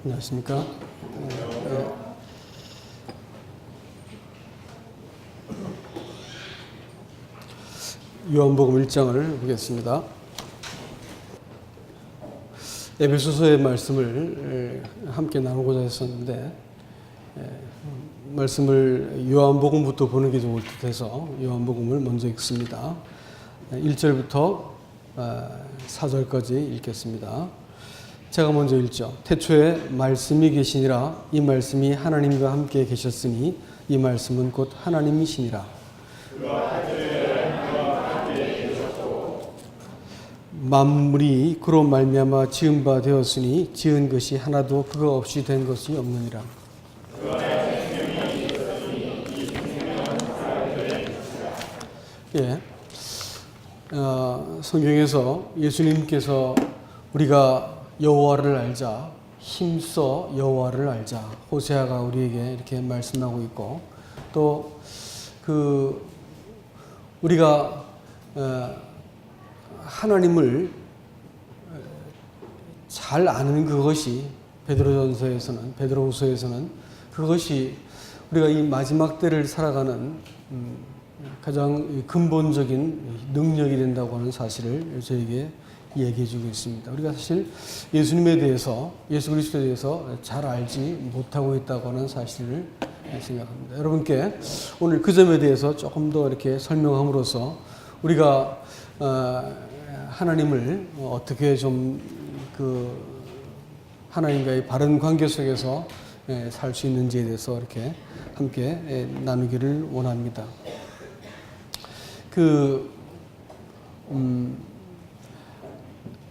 안녕하십니까. 요한복음 1장을 보겠습니다. 에베소서의 말씀을 함께 나누고자 했었는데 말씀을 요한복음부터 보는 게 좋을 듯해서 요한복음을 먼저 읽습니다. 1절부터 4절까지 읽겠습니다. 제가 먼저 읽죠. 태초에 말씀이 계시니라. 이 말씀이 하나님과 함께 계셨으니 이 말씀은 곧 하나님이시니라. 만물이 그로 말미암아 지은 바 되었으니 지은 것이 하나도 그거 없이 된 것이 없느니라. 예, 성경에서 예수님께서 우리가 여호와를 알자, 힘써 여호와를 알자, 호세아가 우리에게 이렇게 말씀하고 있고, 또 우리가 하나님을 잘 아는 그것이 베드로후서에서는 그것이 우리가 이 마지막 때를 살아가는 가장 근본적인 능력이 된다고 하는 사실을 저에게 얘기해 주고 있습니다. 우리가 사실 예수님에 대해서, 예수 그리스도에 대해서 잘 알지 못하고 있다고 하는 사실을 생각합니다. 여러분께 오늘 그 점에 대해서 조금 더 이렇게 설명함으로써 우리가 하나님을 어떻게 좀 하나님과의 바른 관계 속에서 살 수 있는지에 대해서 이렇게 함께 나누기를 원합니다.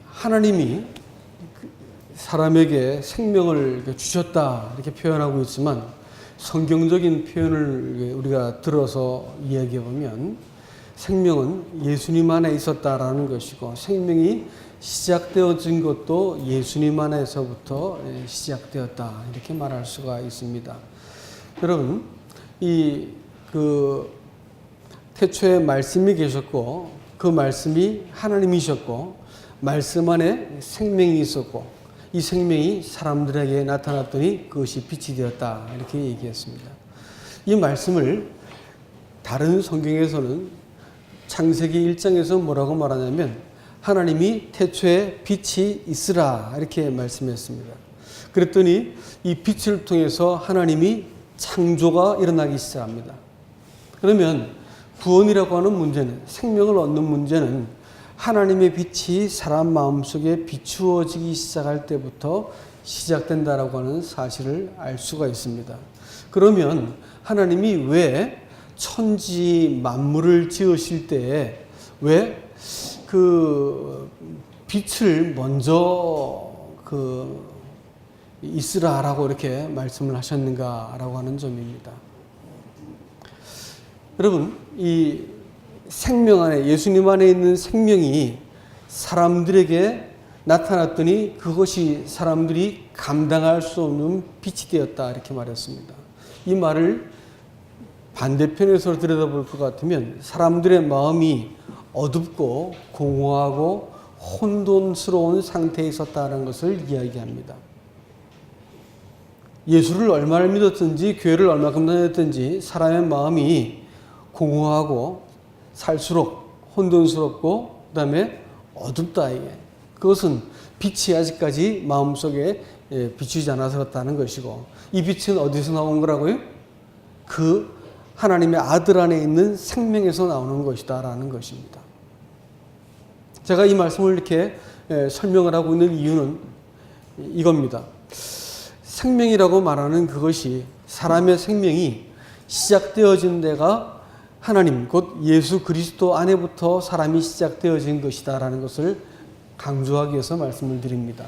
하나님이 사람에게 생명을 주셨다 이렇게 표현하고 있지만 성경적인 표현을 우리가 들어서 이야기해 보면 생명은 예수님 안에 있었다라는 것이고 생명이 시작되어진 것도 예수님 안에서부터 시작되었다 이렇게 말할 수가 있습니다. 여러분, 태초에 말씀이 계셨고 그 말씀이 하나님이셨고 말씀 안에 생명이 있었고 이 생명이 사람들에게 나타났더니 그것이 빛이 되었다 이렇게 얘기했습니다. 이 말씀을 다른 성경에서는 창세기 1장에서 뭐라고 말하냐면 하나님이 태초에 빛이 있으라 이렇게 말씀했습니다. 그랬더니 이 빛을 통해서 하나님이 창조가 일어나기 시작합니다. 그러면 구원이라고 하는 문제는, 생명을 얻는 문제는 하나님의 빛이 사람 마음속에 비추어지기 시작할 때부터 시작된다라고 하는 사실을 알 수가 있습니다. 그러면 하나님이 왜 천지 만물을 지으실 때에 왜 빛을 먼저 있으라라고 이렇게 말씀을 하셨는가라고 하는 점입니다. 여러분, 이 생명 안에, 예수님 안에 있는 생명이 사람들에게 나타났더니 그것이 사람들이 감당할 수 없는 빛이 되었다 이렇게 말했습니다. 이 말을 반대편에서 들여다볼 것 같으면 사람들의 마음이 어둡고 공허하고 혼돈스러운 상태에 있었다는 것을 이야기합니다. 예수를 얼마나 믿었든지 교회를 얼마큼 다녔든지 사람의 마음이 공허하고 살수록 혼돈스럽고 그 다음에 어둡다. 그것은 빛이 아직까지 마음속에 비추지 않아서 그렇다는 것이고 이 빛은 어디서 나온 거라고요? 그 하나님의 아들 안에 있는 생명에서 나오는 것이다 라는 것입니다. 제가 이 말씀을 이렇게 설명을 하고 있는 이유는 이겁니다. 생명이라고 말하는 그것이 사람의 생명이 시작되어진 데가 하나님 곧 예수 그리스도 안에부터 사람이 시작되어진 것이다 라는 것을 강조하기 위해서 말씀을 드립니다.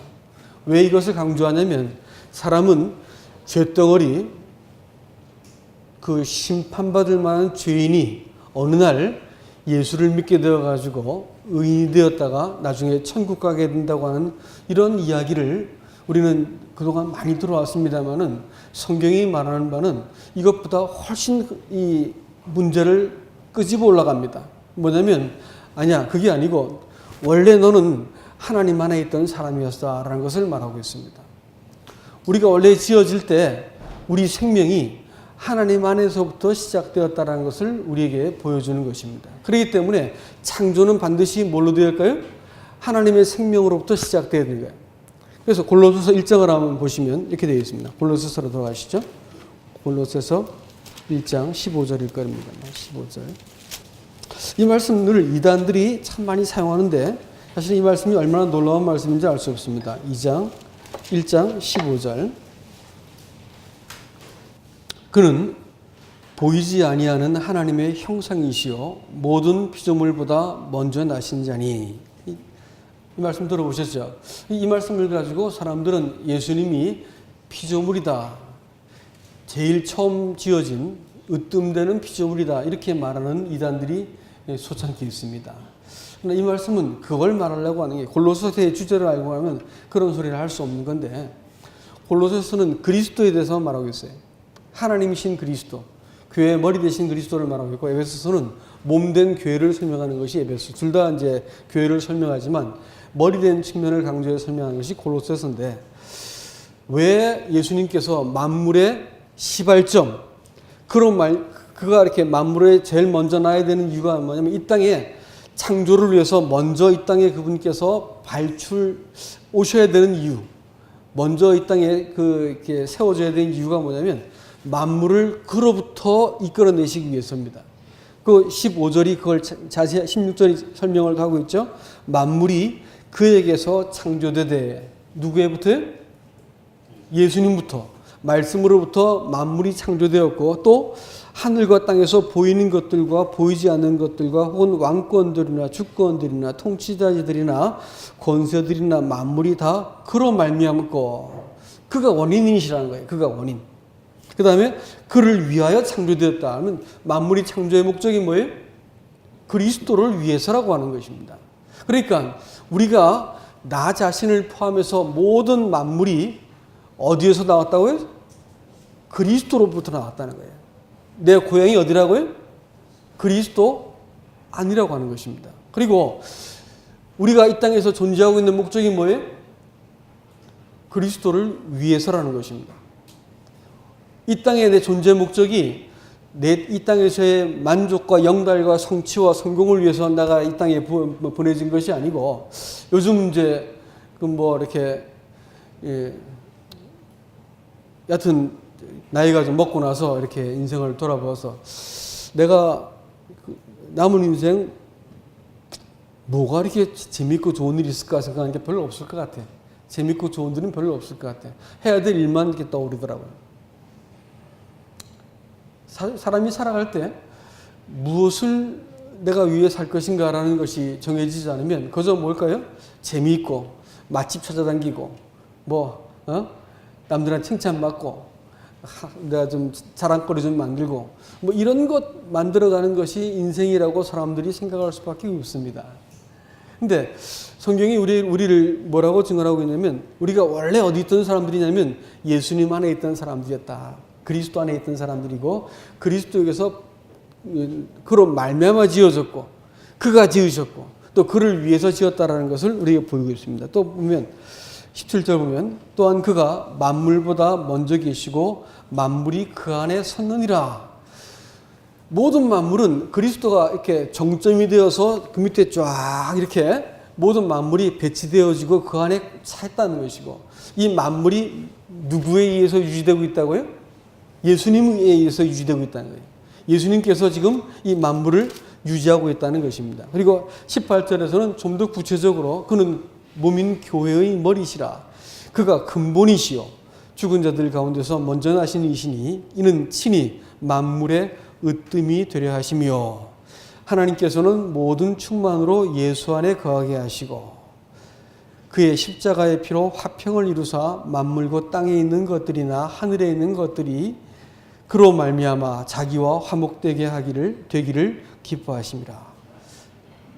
왜 이것을 강조하냐면 사람은 죄덩어리 심판받을 만한 죄인이 어느 날 예수를 믿게 되어가지고 의인이 되었다가 나중에 천국 가게 된다고 하는 이런 이야기를 우리는 그동안 많이 들어왔습니다만은 성경이 말하는 바는 이것보다 훨씬 이 문제를 끄집어 올라갑니다. 뭐냐면 아니야, 그게 아니고 원래 너는 하나님 안에 있던 사람이었다라는 것을 말하고 있습니다. 우리가 원래 지어질 때 우리 생명이 하나님 안에서부터 시작되었다는 것을 우리에게 보여주는 것입니다. 그렇기 때문에 창조는 반드시 뭘로 되었을까요? 하나님의 생명으로부터 시작되어야 되는 거예요. 그래서 골로새서 1장을 한번 보시면 이렇게 되어 있습니다. 골로새서로 돌아가시죠. 골로새서 1장 15절일 겁니다. 15절. 이 말씀을 이단들이 참 많이 사용하는데 사실 이 말씀이 얼마나 놀라운 말씀인지 알 수 없습니다. 1장 15절. 그는 보이지 아니하는 하나님의 형상이시요 모든 피조물보다 먼저 나신 자니. 이 말씀 들어보셨죠? 이 말씀을 가지고 사람들은 예수님이 피조물이다, 제일 처음 지어진 으뜸되는 피조물이다 이렇게 말하는 이단들이 소창히 있습니다. 그러나 이 말씀은 그걸 말하려고 하는 게 골로새서의 주제를 알고 하면 그런 소리를 할 수 없는 건데, 골로새서는 그리스도에 대해서 말하고 있어요. 하나님이신 그리스도, 교회의 머리 되신 그리스도를 말하고 있고, 에베소서는 몸된 교회를 설명하는 것이 에베소. 둘 다 이제 교회를 설명하지만 머리된 측면을 강조해서 설명하는 것이 골로새서인데, 왜 예수님께서 만물의 시발점, 그가 이렇게 만물에 제일 먼저 나야 되는 이유가 뭐냐면 이 땅에 창조를 위해서 먼저 이 땅에 그분께서 오셔야 되는 이유, 먼저 이 땅에 이렇게 세워져야 되는 이유가 뭐냐면 만물을 그로부터 이끌어내시기 위해서입니다. 그 15절이 그걸 자세히 16절이 설명을 하고 있죠. 만물이 그에게서 창조되되, 누구에부터요? 예수님부터, 말씀으로부터 만물이 창조되었고, 또 하늘과 땅에서 보이는 것들과 보이지 않는 것들과 혹은 왕권들이나 주권들이나 통치자들이나 권세들이나 만물이 다 그로 말미암고, 그가 원인이시라는 거예요. 그가 원인. 그 다음에 그를 위하여 창조되었다 하면 만물이 창조의 목적이 뭐예요? 그리스도를 위해서라고 하는 것입니다. 그러니까 우리가 나 자신을 포함해서 모든 만물이 어디에서 나왔다고요? 그리스도로부터 나왔다는 거예요. 내 고향이 어디라고요? 그리스도 안이라고 하는 것입니다. 그리고 우리가 이 땅에서 존재하고 있는 목적이 뭐예요? 그리스도를 위해서라는 것입니다. 이 땅의 내 존재 목적이 이 땅에서의 만족과 영달과 성취와 성공을 위해서 내가 이 땅에 보내진 것이 아니고, 요즘 이제 이렇게 여하튼 나이가 좀 먹고 나서 이렇게 인생을 돌아보아서 내가 남은 인생 뭐가 이렇게 재밌고 좋은 일이 있을까 생각하는 게 별로 없을 것 같아. 재밌고 좋은 일은 별로 없을 것 같아. 해야 될 일만 이렇게 떠오르더라고요. 사람이 살아갈 때 무엇을 내가 위해 살 것인가라는 것이 정해지지 않으면 그저 뭘까요? 재미있고 맛집 찾아다니고 남들한테 칭찬받고 내가 좀 자랑거리 좀 만들고 이런 것 만들어가는 것이 인생이라고 사람들이 생각할 수밖에 없습니다. 근데 성경이 우리를 뭐라고 증언하고 있냐면, 우리가 원래 어디 있던 사람들이냐면 예수님 안에 있던 사람들이었다. 그리스도 안에 있던 사람들이고, 그리스도에게서 그로 말미암아 지어졌고, 그가 지으셨고, 또 그를 위해서 지었다라는 것을 우리에게 보이고 있습니다. 또 보면 17절 보면, 또한 그가 만물보다 먼저 계시고 만물이 그 안에 섰느니라. 모든 만물은 그리스도가 이렇게 정점이 되어서 그 밑에 쫙 이렇게 모든 만물이 배치되어지고 그 안에 차 있다는 것이고, 이 만물이 누구에 의해서 유지되고 있다고요? 예수님에 의해서 유지되고 있다는 거예요. 예수님께서 지금 이 만물을 유지하고 있다는 것입니다. 그리고 18절에서는 좀 더 구체적으로 그는 몸인 교회의 머리시라. 그가 근본이시요 죽은 자들 가운데서 먼저 나신 이시니 이는 친히 만물의 으뜸이 되려 하시며, 하나님께서는 모든 충만으로 예수 안에 거하게 하시고 그의 십자가의 피로 화평을 이루사 만물과 땅에 있는 것들이나 하늘에 있는 것들이 그로 말미암아 자기와 화목되게 되기를 기뻐하심이라.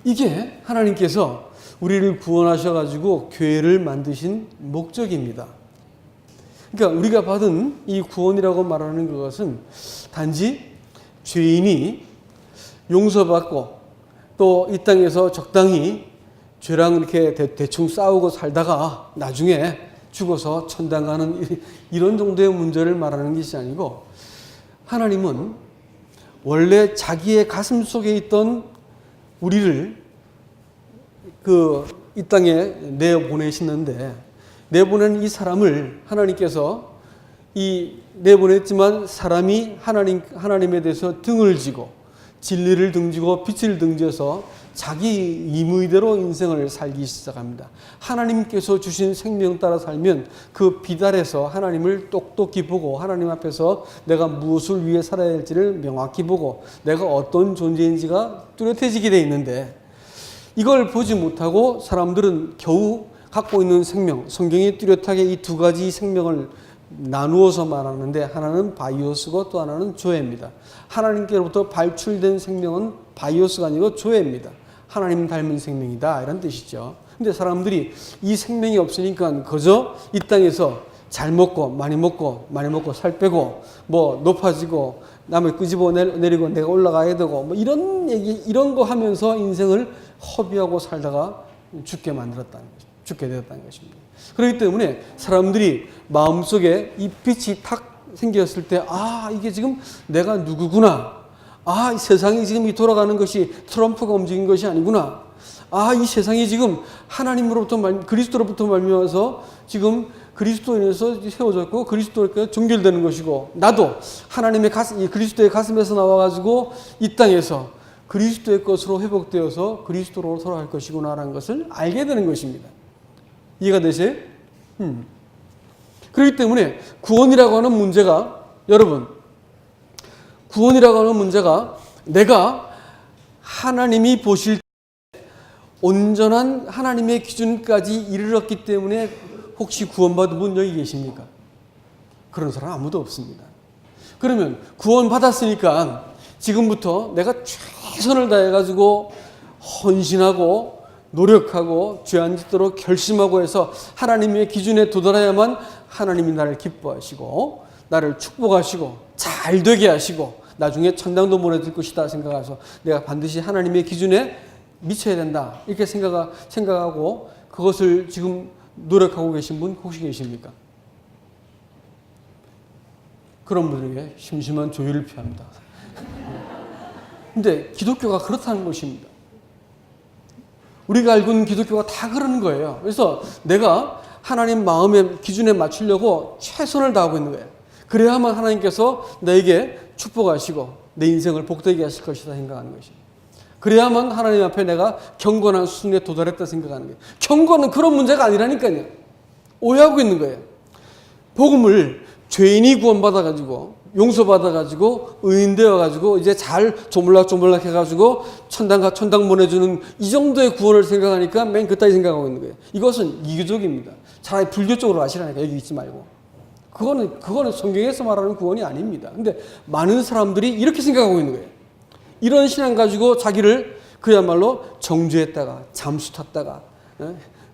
이게 하나님께서 우리를 구원하셔가지고 교회를 만드신 목적입니다. 그러니까 우리가 받은 이 구원이라고 말하는 것은 단지 죄인이 용서받고 또 이 땅에서 적당히 죄랑 이렇게 대충 싸우고 살다가 나중에 죽어서 천당 가는 이런 정도의 문제를 말하는 것이 아니고, 하나님은 원래 자기의 가슴 속에 있던 우리를 이 땅에 내보내시는데, 내보낸 이 사람을 하나님께서 내보냈지만 사람이 하나님에 대해서 등을 지고 진리를 등지고 빛을 등져서 자기 의무대로 인생을 살기 시작합니다. 하나님께서 주신 생명 따라 살면 그 빛 아래서 하나님을 똑똑히 보고 하나님 앞에서 내가 무엇을 위해 살아야 할지를 명확히 보고 내가 어떤 존재인지가 뚜렷해지게 돼 있는데, 이걸 보지 못하고 사람들은 겨우 갖고 있는 생명, 성경이 뚜렷하게 이 두 가지 생명을 나누어서 말하는데, 하나는 바이오스고 또 하나는 조에입니다. 하나님께로부터 발출된 생명은 바이오스가 아니고 조에입니다. 하나님 닮은 생명이다, 이런 뜻이죠. 근데 사람들이 이 생명이 없으니까 그저 이 땅에서 잘 먹고 많이 먹고 살 빼고 뭐 높아지고 남을 끄집어 내리고 내가 올라가야 되고 뭐 이런 얘기, 이런 거 하면서 인생을 허비하고 살다가 죽게 만들었다는 거죠. 죽게 되었다는 것입니다. 그렇기 때문에 사람들이 마음속에 이 빛이 탁 생겼을 때, 이게 지금 내가 누구구나. 이 세상이 지금 이 돌아가는 것이 트럼프가 움직인 것이 아니구나. 이 세상이 지금 하나님으로부터 그리스도로부터 말미암아서 지금 그리스도인에서 세워졌고 그리스도께 종결되는 것이고, 나도 하나님의 그리스도의 가슴에서 나와가지고 이 땅에서 그리스도의 것으로 회복되어서 그리스도로 돌아갈 것이구나라는 것을 알게 되는 것입니다. 이해가 되세요? 그렇기 때문에 구원이라고 하는 문제가, 여러분, 구원이라고 하는 문제가 내가 하나님이 보실 때 온전한 하나님의 기준까지 이르렀기 때문에 혹시 구원받은 분 여기 계십니까? 그런 사람 아무도 없습니다. 그러면 구원받았으니까 지금부터 내가 최선을 다해가지고 헌신하고 노력하고 죄 안 짓도록 결심하고 해서 하나님의 기준에 도달해야만 하나님이 나를 기뻐하시고 나를 축복하시고 잘 되게 하시고 나중에 천당도 보내줄 것이다 생각해서 내가 반드시 하나님의 기준에 미쳐야 된다 이렇게 생각하고 그것을 지금 노력하고 계신 분 혹시 계십니까? 그런 분에게 심심한 조율을 피합니다. 근데 기독교가 그렇다는 것입니다. 우리가 알고 있는 기독교가 다 그런 거예요. 그래서 내가 하나님 마음의 기준에 맞추려고 최선을 다하고 있는 거예요. 그래야만 하나님께서 나에게 축복하시고 내 인생을 복되게 하실 것이다 생각하는 것이에요. 그래야만 하나님 앞에 내가 경건한 수준에 도달했다 생각하는 거예요. 경건은 그런 문제가 아니라니까요. 오해하고 있는 거예요. 복음을 죄인이 구원받아가지고 용서받아가지고 의인 되어가지고 이제 잘 조물락조물락 해가지고 천당 보내주는 이 정도의 구원을 생각하니까 맨 그따위 생각하고 있는 거예요. 이것은 이교적입니다. 차라리 불교 쪽으로 가시라니까 여기 있지 말고. 그거는 성경에서 말하는 구원이 아닙니다. 근데 많은 사람들이 이렇게 생각하고 있는 거예요. 이런 신앙 가지고 자기를 그야말로 정죄했다가 잠수 탔다가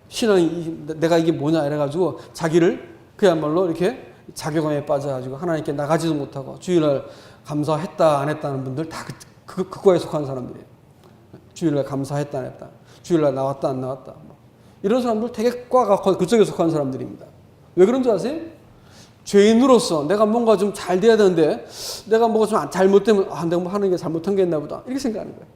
신앙이 내가 이게 뭐냐 이래가지고 자기를 그야말로 이렇게 자괴감에 빠져가지고 하나님께 나가지도 못하고 주일날 감사했다 안 했다는 분들 다 그거에 속한 사람들이에요. 주일날 감사했다 안 했다, 주일날 나왔다 안 나왔다, 이런 사람들 되게 과가 그쪽에 속한 사람들입니다. 왜 그런 줄 아세요? 죄인으로서 내가 뭔가 좀 잘 돼야 되는데 내가 뭐가 좀 잘못되면 내가 뭐 하는 게 잘못한 게 있나 보다 이렇게 생각하는 거예요.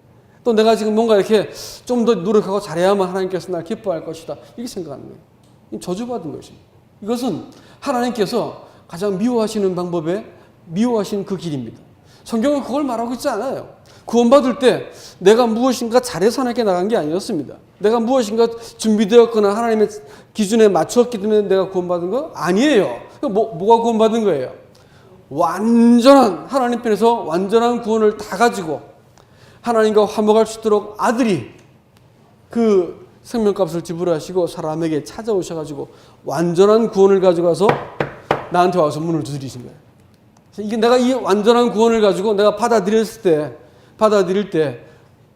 또 내가 지금 뭔가 이렇게 좀 더 노력하고 잘해야만 하나님께서 날 기뻐할 것이다 이렇게 생각하는 거예요. 저주받은 것입니다. 이것은 하나님께서 가장 미워하시는 방법에 미워하시는 그 길입니다. 성경은 그걸 말하고 있지 않아요. 구원받을 때 내가 무엇인가 잘해서 하나님께 나간 게 아니었습니다. 내가 무엇인가 준비되었거나 하나님의 기준에 맞추었기 때문에 내가 구원받은 거 아니에요. 뭐가 구원받은 거예요? 완전한 하나님 편에서 완전한 구원을 다 가지고 하나님과 화목할 수 있도록 아들이 그 생명값을 지불하시고 사람에게 찾아오셔가지고 완전한 구원을 가져가서 나한테 와서 문을 두드리신 거예요. 이게 내가 이 완전한 구원을 가지고 내가 받아들일 때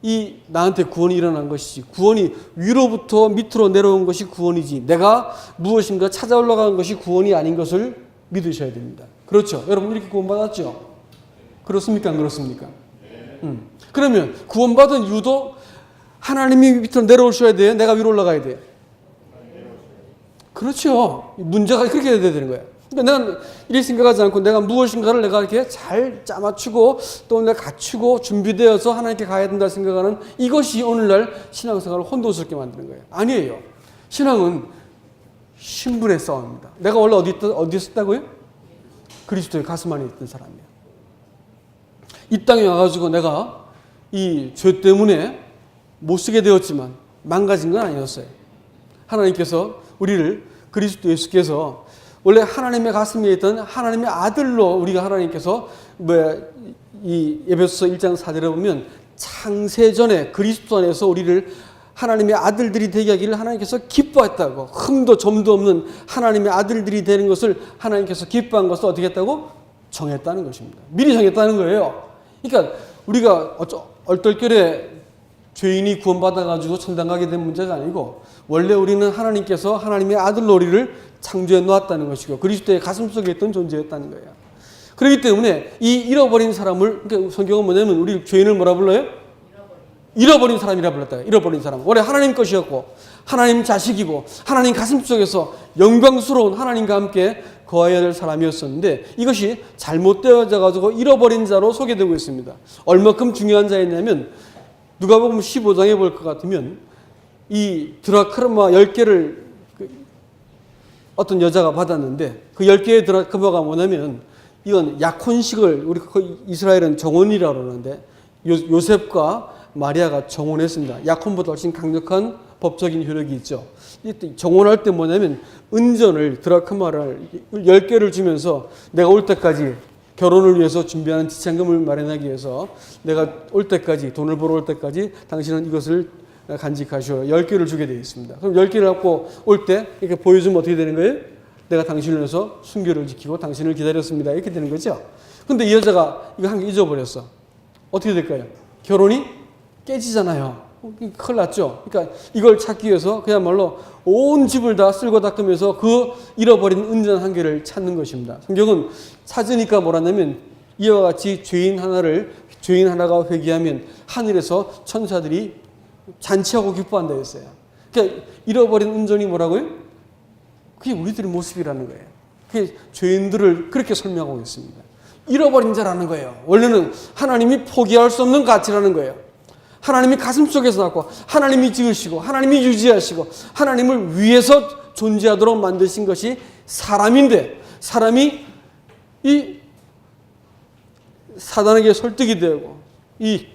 이 나한테 구원이 일어난 것이지, 구원이 위로부터 밑으로 내려온 것이 구원이지 내가 무엇인가 찾아 올라간 것이 구원이 아닌 것을 믿으셔야 됩니다. 그렇죠? 여러분 이렇게 구원받았죠? 그렇습니까? 안 그렇습니까? 그러면 구원받은 이유도 하나님이 밑으로 내려오셔야 돼요? 내가 위로 올라가야 돼요? 그렇죠. 문제가 그렇게 돼야 되는 거예요. 그러니까 내가 이렇게 생각하지 않고 내가 무엇인가를 내가 이렇게 잘 짜맞추고 또 내가 갖추고 준비되어서 하나님께 가야 된다 생각하는 이것이 오늘날 신앙생활을 혼돈스럽게 만드는 거예요. 아니에요. 신앙은 신분의 싸움입니다. 내가 원래 어디 있었다고요? 그리스도의 가슴 안에 있던 사람이에요. 이 땅에 와가지고 내가 이 죄 때문에 못 쓰게 되었지만 망가진 건 아니었어요. 하나님께서 우리를 그리스도 예수께서 원래 하나님의 가슴에 있던 하나님의 아들로 우리가 하나님께서 이 에베소서 1장 4절에 보면 창세전에 그리스도 안에서 우리를 하나님의 아들들이 되게 하기를 하나님께서 기뻐했다고, 흠도 점도 없는 하나님의 아들들이 되는 것을 하나님께서 기뻐한 것을 어떻게 했다고? 정했다는 것입니다. 미리 정했다는 거예요. 그러니까 우리가 얼떨결에 죄인이 구원받아가지고 천당 가게 된 문제가 아니고 원래 우리는 하나님께서 하나님의 아들로 우리를 창조해 놓았다는 것이고 그리스도의 가슴속에 있던 존재였다는 거예요. 그렇기 때문에 이 잃어버린 사람을, 그러니까 성경은 뭐냐면 우리 죄인을 뭐라 불러요? 잃어버린 사람이라 불렀다. 잃어버린 사람. 원래 하나님 것이었고 하나님 자식이고 하나님 가슴속에서 영광스러운 하나님과 함께 거해야 될 사람이었었는데 이것이 잘못되어져 가지고 잃어버린 자로 소개되고 있습니다. 얼마큼 중요한 자였냐면 누가복음 15장에 볼 것 같으면 이 드라크마 10개를 어떤 여자가 받았는데 그 10개의 드라크마가 뭐냐면 이건 약혼식을 우리 이스라엘은 정혼이라고 그러는데 요셉과 마리아가 정혼했습니다. 약혼보다 훨씬 강력한 법적인 효력이 있죠. 정혼할 때 뭐냐면 은전을 드라크마를 10개를 주면서 내가 올 때까지 결혼을 위해서 준비하는 지참금을 마련하기 위해서 내가 올 때까지 돈을 벌어 올 때까지 당신은 이것을 간직하시오. 10개를 주게 되어 있습니다. 그럼 10개를 갖고 올 때 이렇게 보여주면 어떻게 되는 거예요? 내가 당신을 위해서 순결을 지키고 당신을 기다렸습니다. 이렇게 되는 거죠. 근데 이 여자가 이거 한 개 잊어버렸어. 어떻게 될까요? 결혼이 깨지잖아요. 큰일 났죠. 그러니까 이걸 찾기 위해서 그야말로 온 집을 다 쓸고 닦으면서 그 잃어버린 은전 한 개를 찾는 것입니다. 성경은 찾으니까 뭐라냐면 이와 같이 죄인 하나가 회개하면 하늘에서 천사들이 잔치하고 기뻐한다 했어요. 그러니까 잃어버린 은전이 뭐라고요? 그게 우리들의 모습이라는 거예요. 그게 죄인들을 그렇게 설명하고 있습니다. 잃어버린 자라는 거예요. 원래는 하나님이 포기할 수 없는 가치라는 거예요. 하나님이 가슴속에서 낳고 하나님이 지으시고 하나님이 유지하시고 하나님을 위해서 존재하도록 만드신 것이 사람인데 사람이 이 사단에게 설득이 되고 이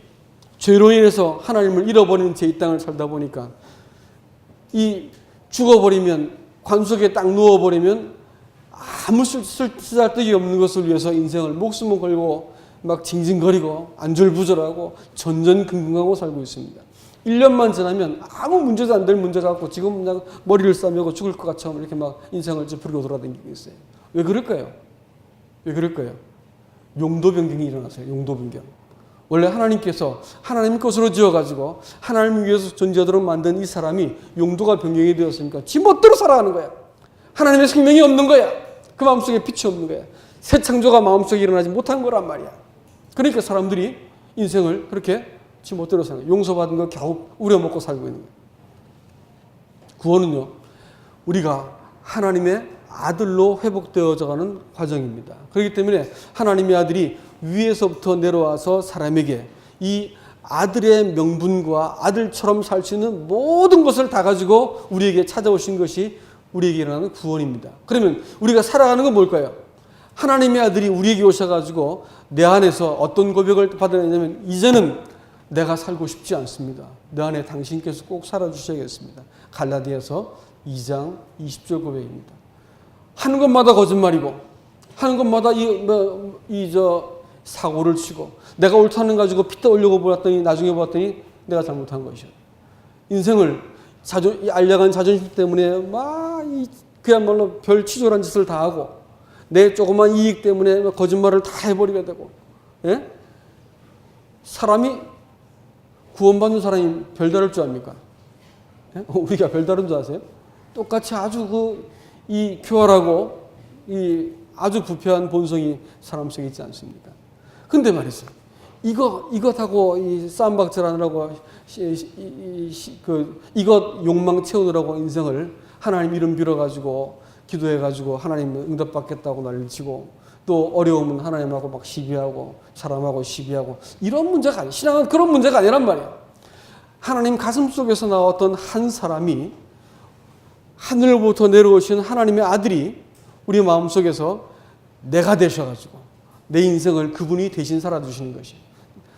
죄로 인해서 하나님을 잃어버리는 제 이 땅을 살다 보니까 이 죽어버리면 관속에 딱 누워버리면 아무 쓰잘데기 없는 것을 위해서 인생을 목숨을 걸고 막 징징거리고 안절부절하고 전전긍긍하고 살고 있습니다. 1년만 지나면 아무 문제도 안 될 문제를 갖고 지금 그냥 머리를 싸매고 죽을 것 같이 이렇게 막 인생을 찌푸리고 돌아다니고 있어요. 왜 그럴까요? 왜 그럴까요? 용도 변경이 일어났어요. 용도 변경. 원래 하나님께서 하나님 것으로 지어가지고 하나님을 위해서 존재하도록 만든 이 사람이 용도가 변경이 되었으니까 지 멋대로 살아가는 거야. 하나님의 생명이 없는 거야. 그 마음속에 빛이 없는 거야. 새 창조가 마음속에 일어나지 못한 거란 말이야. 그러니까 사람들이 인생을 그렇게 지 멋대로 사는 거야. 용서받은 거 겨우 우려먹고 살고 있는 거야. 구원은요, 우리가 하나님의 아들로 회복되어져가는 과정입니다. 그렇기 때문에 하나님의 아들이 위에서부터 내려와서 사람에게 이 아들의 명분과 아들처럼 살 수 있는 모든 것을 다 가지고 우리에게 찾아오신 것이 우리에게 일어나는 구원입니다. 그러면 우리가 살아가는 건 뭘까요? 하나님의 아들이 우리에게 오셔가지고 내 안에서 어떤 고백을 받아내냐면 이제는 내가 살고 싶지 않습니다. 내 안에 당신께서 꼭 살아주셔야겠습니다. 갈라디아서 2장 20절 고백입니다. 하는 것마다 거짓말이고 하는 것마다 사고를 치고 내가 옳다는 가지고 피터 올려고 보았더니 나중에 보았더니 내가 잘못한 것이야. 인생을 알량한 자존심 때문에 그야말로 별 치졸한 짓을 다 하고 내 조그만 이익 때문에 거짓말을 다 해버리게 되고, 예? 사람이 구원받는 사람이 별다를 줄 압니까? 예? 우리가 별다른 줄 아세요? 똑같이 아주 이 교활하고 이 아주 부패한 본성이 사람 속에 있지 않습니까? 근데 말이죠. 이것하고 이 쌈박질 하느라고 이것 욕망 채우느라고 인생을 하나님 이름 빌어가지고 기도해가지고 하나님 응답받겠다고 난리치고 또 어려우면 하나님하고 막 시비하고 사람하고 시비하고 이런 문제가 아니에요. 신앙은 그런 문제가 아니란 말이에요. 하나님 가슴 속에서 나왔던 한 사람이 하늘로부터 내려오신 하나님의 아들이 우리 마음속에서 내가 되셔가지고 내 인생을 그분이 대신 살아주시는 것이에요.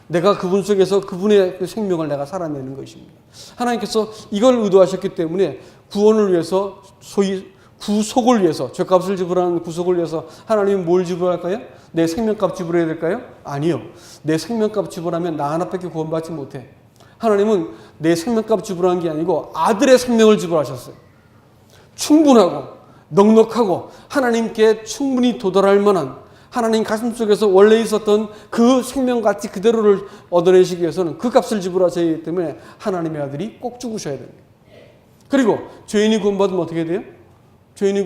내가 그분 속에서 그분의 그 생명을 내가 살아내는 것입니다. 하나님께서 이걸 의도하셨기 때문에 구원을 위해서 소위 구속을 위해서 죄값을 지불하는 구속을 위해서 하나님은 뭘 지불할까요? 내 생명값 지불해야 될까요? 아니요. 내 생명값 지불하면 나 하나밖에 구원받지 못해. 하나님은 내 생명값 지불한 게 아니고 아들의 생명을 지불하셨어요. 충분하고 넉넉하고 하나님께 충분히 도달할 만한 하나님 가슴속에서 원래 있었던 그 생명가치 그대로를 얻어내시기 위해서는 그 값을 지불하셔야 하기 때문에 하나님의 아들이 꼭 죽으셔야 됩니다. 그리고 죄인이 구원받으면 어떻게 돼요? 죄인이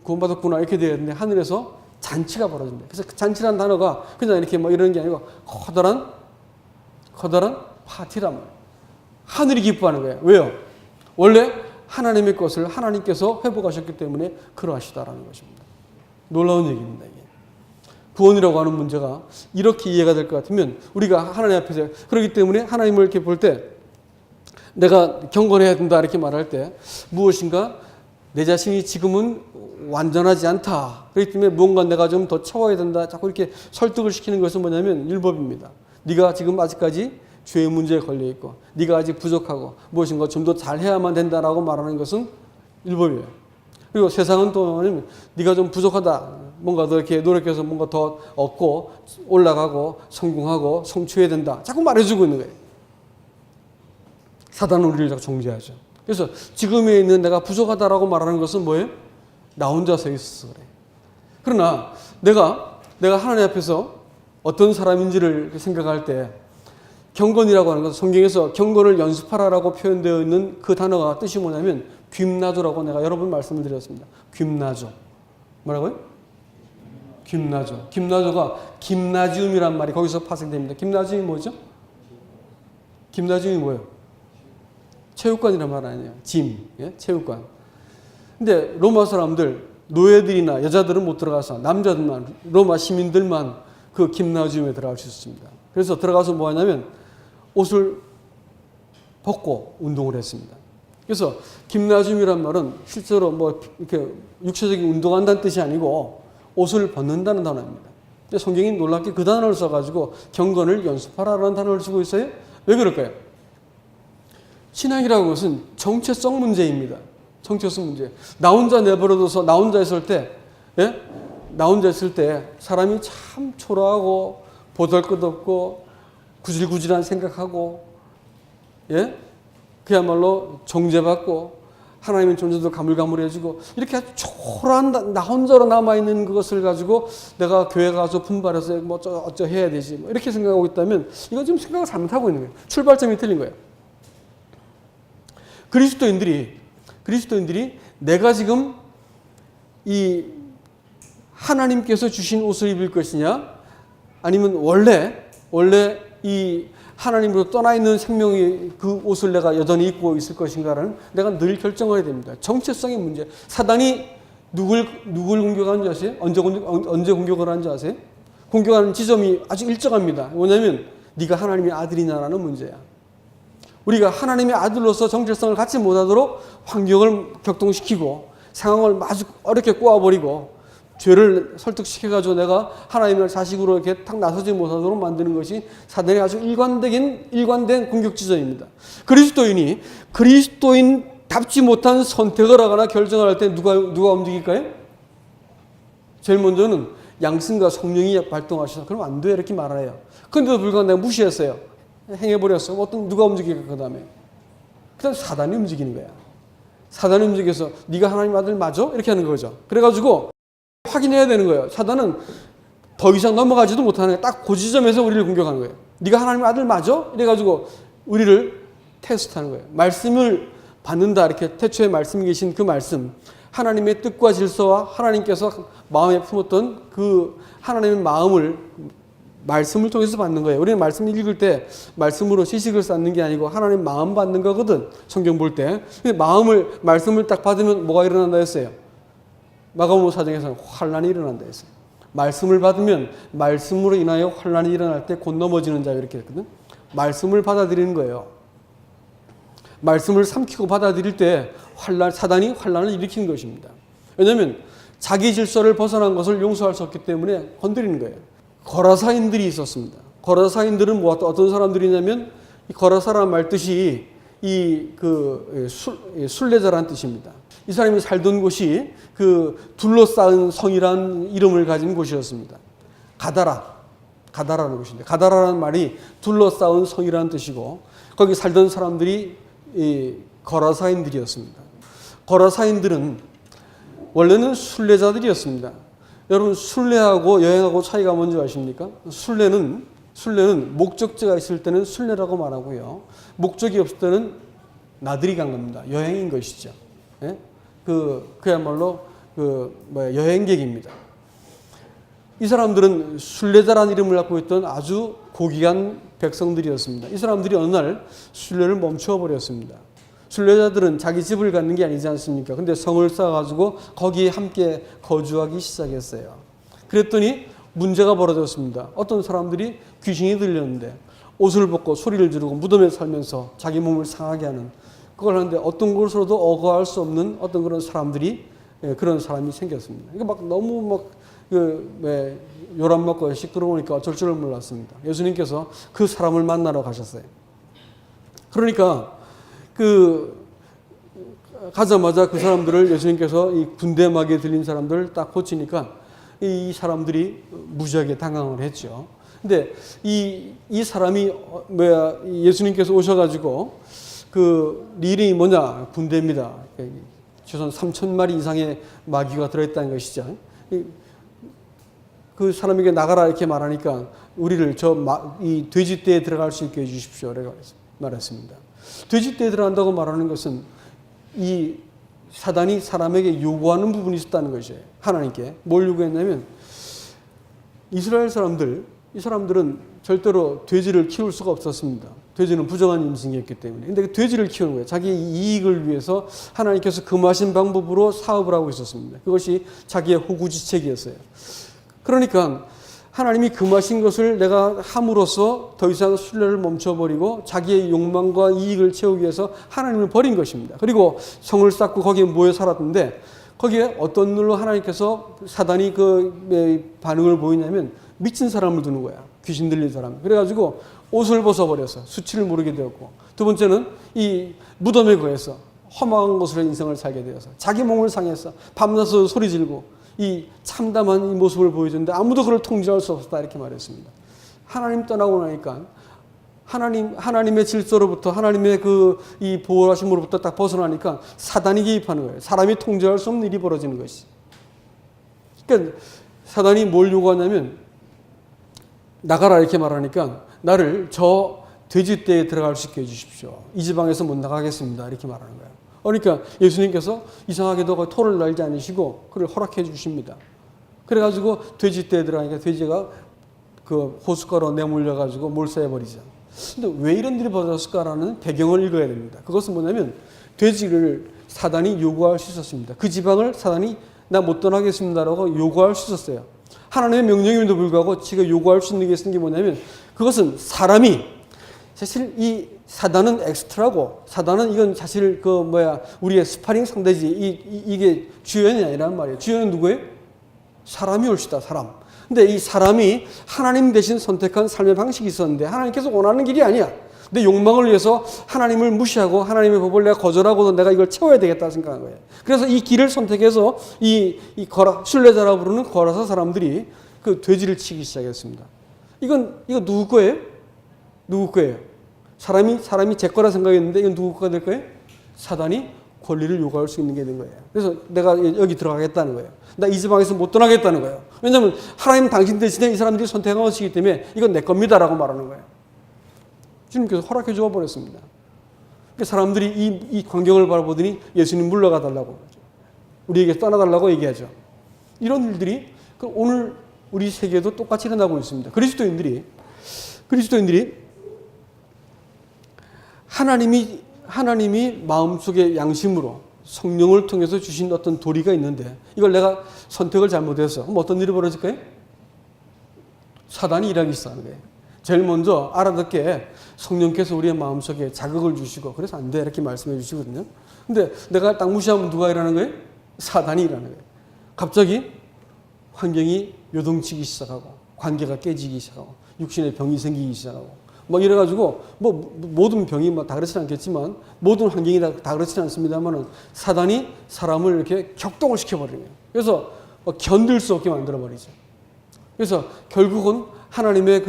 구원받았구나 이렇게 돼야 되는데 하늘에서 잔치가 벌어진다. 그래서 그 잔치라는 단어가 그냥 이렇게 뭐 이런 게 아니고 커다란 파티란 말이에요. 하늘이 기뻐하는 거예요. 왜요? 원래 하나님의 것을 하나님께서 회복하셨기 때문에 그러하시다라는 것입니다. 놀라운 얘기입니다. 이게. 구원이라고 하는 문제가 이렇게 이해가 될 것 같으면 우리가 하나님 앞에서 그렇기 때문에 하나님을 이렇게 볼 때 내가 경건해야 된다 이렇게 말할 때 무엇인가 내 자신이 지금은 완전하지 않다. 그렇기 때문에 뭔가 내가 좀 더 채워야 된다. 자꾸 이렇게 설득을 시키는 것은 뭐냐면 율법입니다. 네가 지금 아직까지 죄의 문제에 걸려있고 네가 아직 부족하고 무엇인가 좀 더 잘해야만 된다라고 말하는 것은 율법이에요. 그리고 세상은 또 네가 좀 부족하다. 뭔가 더 이렇게 노력해서 뭔가 더 얻고 올라가고 성공하고 성취해야 된다. 자꾸 말해주고 있는 거예요. 사단은 우리를 자꾸 정죄하죠. 그래서 지금에 있는 내가 부족하다라고 말하는 것은 뭐예요? 나 혼자 서 있어서 그래. 그러나 내가 하나님 앞에서 어떤 사람인지를 생각할 때 경건이라고 하는 것은 성경에서 경건을 연습하라라고 표현되어 있는 그 단어가 뜻이 뭐냐면 귐나조라고 내가 여러 번 말씀을 드렸습니다. 귐나조. 뭐라고요? 귐나조. 귐나조가 김나지움이란 말이 거기서 파생됩니다. 김나지움이 뭐죠? 김나지움이 뭐예요? 체육관이란 말 아니에요. 짐. 예? 체육관. 근데 로마 사람들, 노예들이나 여자들은 못 들어가서 남자들만, 로마 시민들만 그 김나지움에 들어갈 수 있습니다. 그래서 들어가서 뭐 하냐면 옷을 벗고 운동을 했습니다. 그래서 김나지움이란 말은 실제로 뭐 이렇게 육체적인 운동한다는 뜻이 아니고 옷을 벗는다는 단어입니다. 근데 성경이 놀랍게 그 단어를 써가지고 경건을 연습하라라는 단어를 쓰고 있어요. 왜 그럴까요? 신앙이라는 것은 정체성 문제입니다. 정체성 문제. 나 혼자 내버려둬서 나 혼자 있을 때, 예? 나 혼자 있을 때 사람이 참 초라하고 보잘것없고 구질구질한 생각하고, 예? 그야말로 정죄받고 하나님의 존재도 가물가물해지고 이렇게 아주 초라한 나 혼자로 남아있는 그것을 가지고 내가 교회 가서 분발해서 뭐 어쩌 해야 되지 뭐 이렇게 생각하고 있다면 이건 지금 생각을 잘못하고 있는 거예요. 출발점이 틀린 거예요. 그리스도인들이 내가 지금 이 하나님께서 주신 옷을 입을 것이냐 아니면 원래 이 하나님으로 떠나 있는 생명의 그 옷을 내가 여전히 입고 있을 것인가를 내가 늘 결정해야 됩니다. 정체성의 문제. 사단이 누굴 공격하는지 아세요? 언제 공격을 하는지 아세요? 공격하는 지점이 아주 일정합니다. 뭐냐면 네가 하나님의 아들이냐라는 문제야. 우리가 하나님의 아들로서 정체성을 갖지 못하도록 환경을 격동시키고 상황을 마주 어렵게 꼬아버리고 죄를 설득시켜가지고 내가 하나님의 자식으로 이렇게 탁 나서지 못하도록 만드는 것이 사단의 아주 일관된 공격 지점입니다. 그리스도인답지 못한 선택을 하거나 결정을 할 때 누가 움직일까요? 제일 먼저는 양심과 성령이 발동하셔서 그럼 안 돼 이렇게 말해요. 그런데도 불구하고 내가 무시했어요. 행해버렸어. 누가 움직일까 그 다음에? 그 다음에 사단이 움직이는 거야. 사단이 움직여서 네가 하나님 아들 맞아? 이렇게 하는 거죠. 그래가지고 확인해야 되는 거예요. 사단은 더 이상 넘어가지도 못하는 거예요. 딱 그 지점에서 우리를 공격하는 거예요. 네가 하나님 아들 맞아? 이래가지고 우리를 테스트하는 거예요. 말씀을 받는다. 이렇게 태초에 말씀이 계신 그 말씀. 하나님의 뜻과 질서와 하나님께서 마음에 품었던 그 하나님의 마음을 말씀을 통해서 받는 거예요. 우리는 말씀을 읽을 때 말씀으로 지식을 쌓는 게 아니고 하나님 마음 받는 거거든. 성경 볼 때. 말씀을 딱 받으면 뭐가 일어난다 했어요? 마가복음 4장에서는 환란이 일어난다 했어요. 말씀을 받으면 말씀으로 인하여 환란이 일어날 때 곧 넘어지는 자 이렇게 했거든. 말씀을 받아들이는 거예요. 말씀을 삼키고 받아들일 때 사단이 환란을 일으키는 것입니다. 왜냐하면 자기 질서를 벗어난 것을 용서할 수 없기 때문에 건드리는 거예요. 거라사인들이 있었습니다. 거라사인들은 어떤 사람들이냐면 이 거라사라는 말 뜻이 순례자라는 뜻입니다. 이 사람이 살던 곳이 그 둘러싸은 성이라는 이름을 가진 곳이었습니다. 가다라는 곳인데 가다라는 말이 둘러싸은 성이라는 뜻이고 거기 살던 사람들이 이 거라사인들이었습니다. 거라사인들은 원래는 순례자들이었습니다. 여러분 순례하고 여행하고 차이가 뭔지 아십니까? 순례는 목적지가 있을 때는 순례라고 말하고요. 목적이 없을 때는 나들이 간 겁니다. 여행인 것이죠. 예? 그야말로 여행객입니다. 이 사람들은 순례자라는 이름을 갖고 있던 아주 고귀한 백성들이었습니다. 이 사람들이 어느 날 순례를 멈추어 버렸습니다. 순례자들은 자기 집을 갖는 게 아니지 않습니까? 근데 성을 쌓아가지고 거기에 함께 거주하기 시작했어요. 그랬더니 문제가 벌어졌습니다. 어떤 사람들이 귀신이 들렸는데 옷을 벗고 소리를 지르고 무덤에 살면서 자기 몸을 상하게 하는 그걸 하는데 어떤 것으로도 어거할 수 없는 어떤 그런 사람이 생겼습니다. 이게 너무 요람 먹고 시끄러우니까 어쩔 줄을 몰랐습니다. 예수님께서 그 사람을 만나러 가셨어요. 그러니까 가자마자 그 사람들을 예수님께서 이 군대막에 들린 사람들을 딱 고치니까 이 사람들이 무지하게 당황을 했죠. 근데 이 사람이 예수님께서 오셔가지고 이름이 뭐냐? 군대입니다. 최소한 3,000마리 이상의 마귀가 들어있다는 것이죠. 그 사람에게 나가라 이렇게 말하니까 우리를 이 돼지떼에 들어갈 수 있게 해주십시오. 라고 말했습니다. 돼지떼에 들어간다고 말하는 것은 이 사단이 사람에게 요구하는 부분이 있었다는 것이에요. 하나님께. 뭘 요구했냐면 이스라엘 이 사람들은 절대로 돼지를 키울 수가 없었습니다. 돼지는 부정한 짐승이었기 때문에. 근데 돼지를 키우는 거예요. 자기의 이익을 위해서 하나님께서 금하신 방법으로 사업을 하고 있었습니다. 그것이 자기의 호구지책이었어요. 그러니까 하나님이 금하신 것을 내가 함으로써 더 이상 순례를 멈춰버리고 자기의 욕망과 이익을 채우기 위해서 하나님을 버린 것입니다. 그리고 성을 쌓고 거기에 모여 살았는데 거기에 어떤 일로 하나님께서 사단이 반응을 보이냐면 미친 사람을 두는 거야. 귀신 들린 사람. 그래가지고 옷을 벗어버려서 수치를 모르게 되었고 두 번째는 이 무덤에 거해서 험한 곳으로 인생을 살게 되어서 자기 몸을 상해서 밤낮으로 소리 지르고 이 참담한 이 모습을 보여주는데 아무도 그를 통제할 수 없었다 이렇게 말했습니다. 하나님 떠나고 나니까 하나님의 질서로부터 하나님의 이 보호하심으로부터 딱 벗어나니까 사단이 개입하는 거예요. 사람이 통제할 수 없는 일이 벌어지는 것이. 그러니까 사단이 뭘 요구하냐면 나가라 이렇게 말하니까 나를 저 돼지떼에 들어갈 수 있게 해주십시오. 이 지방에서 못 나가겠습니다. 이렇게 말하는 거예요. 그러니까 예수님께서 이상하게도 토를 날지 않으시고 그를 허락해 주십니다. 그래가지고 돼지떼에 들어가니까 돼지가 호숫가로 내몰려가지고 몰살해버리죠. 근데 왜 이런 일이 벌어졌을까라는 배경을 읽어야 됩니다. 그것은 뭐냐면 돼지를 사단이 요구할 수 있었습니다. 그 지방을 사단이 나 못 떠나겠습니다라고 요구할 수 있었어요. 하나님의 명령임에도 불구하고 지가 요구할 수 있는 게 있는 게 뭐냐면 그것은 사람이 사실 이 사단은 엑스트라고 사단은 이건 사실 우리의 스파링 상대지 이게 주연이 아니란 말이에요. 주연은 누구예요? 사람이 올시다 사람. 근데 이 사람이 하나님 대신 선택한 삶의 방식이 있었는데 하나님께서 원하는 길이 아니야. 내 욕망을 위해서 하나님을 무시하고 하나님의 법을 내가 거절하고도 내가 이걸 채워야 되겠다 생각한 거예요. 그래서 이 길을 선택해서 순례자라고 부르는 거라사 사람들이 그 돼지를 치기 시작했습니다. 이거 누구 거예요? 누구 거예요? 사람이 제 거라 생각했는데 이건 누구 거가 될 거예요? 사단이 권리를 요구할 수 있는 게 된 거예요. 그래서 내가 여기 들어가겠다는 거예요. 나 이 지방에서 못 떠나겠다는 거예요. 왜냐하면 하나님 당신 대신에 이 사람들이 선택한 것이기 때문에 이건 내 겁니다라고 말하는 거예요. 주님께서 허락해 줘 버렸습니다. 사람들이 이 광경을 바라보더니 예수님 물러가 달라고 우리에게 떠나달라고 얘기하죠. 이런 일들이 오늘 우리 세계도 똑같이 일어나고 있습니다. 그리스도인들이 하나님이 마음속에 양심으로 성령을 통해서 주신 어떤 도리가 있는데 이걸 내가 선택을 잘못해서 그럼 어떤 일이 벌어질까요? 사단이 일하기 시작하는 거예요. 제일 먼저 알아듣게 성령께서 우리의 마음속에 자극을 주시고 그래서 안 돼 이렇게 말씀해 주시거든요. 근데 내가 딱 무시하면 누가 일하는 거예요? 사단이 일하는 거예요. 갑자기 환경이 요동치기 시작하고 관계가 깨지기 시작하고 육신의 병이 생기기 시작하고 막 이래가지고 모든 병이 다 그렇지는 않겠지만 모든 환경이 다 그렇지는 않습니다만은 사단이 사람을 이렇게 격동을 시켜버리는 거예요. 그래서 견딜 수 없게 만들어버리죠. 그래서 결국은 하나님의